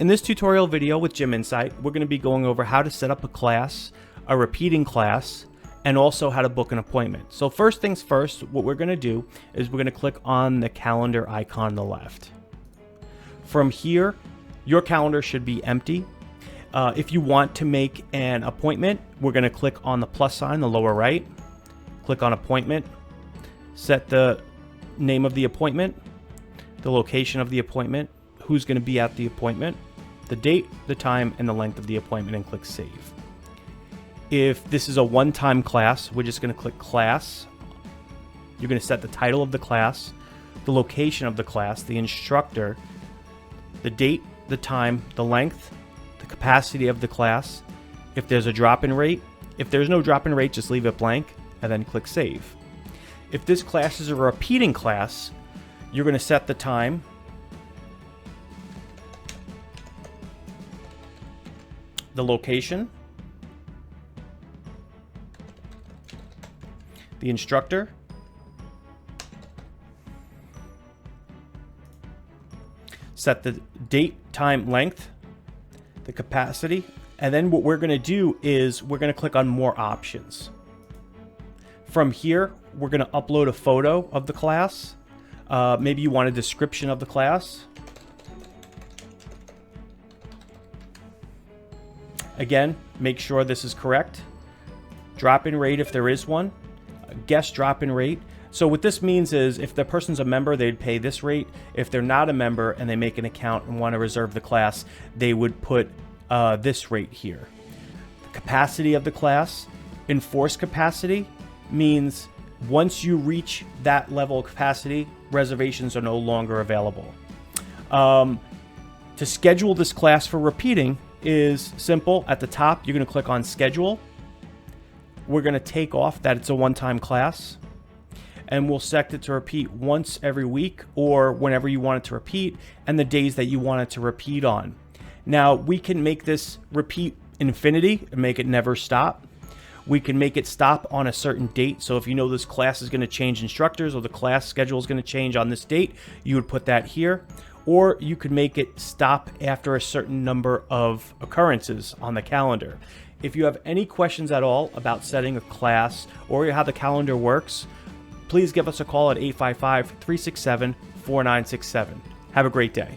In this tutorial video with Gym Insight, we're going to be going over how to set up a class, a repeating class, and also how to book an appointment. So first things first, what we're going to do is we're going to click on the calendar icon on the left. From here, your calendar should be empty. If you want to make an appointment, we're going to click on the plus sign in the lower right, click on appointment, set the name of the appointment, the location of the appointment, who's going to be at the appointment, the date, the time, and the length of the appointment, and click Save. If this is a one-time class, we're just going to click Class. You're going to set the title of the class, the location of the class, the instructor, the date, the time, the length, the capacity of the class, if there's a drop-in rate. If there's no drop-in rate, just leave it blank, and then click Save. If this class is a repeating class, you're going to set the time, the location, the instructor, set the date, time, length, the capacity, and then what we're going to do is we're going to click on More Options. From here, we're going to upload a photo of the class. Maybe you want a description of the class. Again, make sure this is correct. Drop-in rate if there is one. Guest drop-in rate. So what this means is if the person's a member, they'd pay this rate. If they're not a member and they make an account and want to reserve the class, they would put this rate here. The capacity of the class. Enforced capacity means once you reach that level of capacity, reservations are no longer available. To schedule this class for repeating is simple. At the top, you're going to click on Schedule. We're going to take off that it's a one-time class, and we'll set it to repeat once every week or whenever you want it to repeat, and the days that you want it to repeat on. Now, we can make this repeat infinity and make it never stop. We can make it stop on a certain date. So if you know this class is going to change instructors or the class schedule is going to change on this date, you would put that here. Or you could make it stop after a certain number of occurrences on the calendar. If you have any questions at all about setting a class or how the calendar works, please give us a call at 855-367-4967. Have a great day.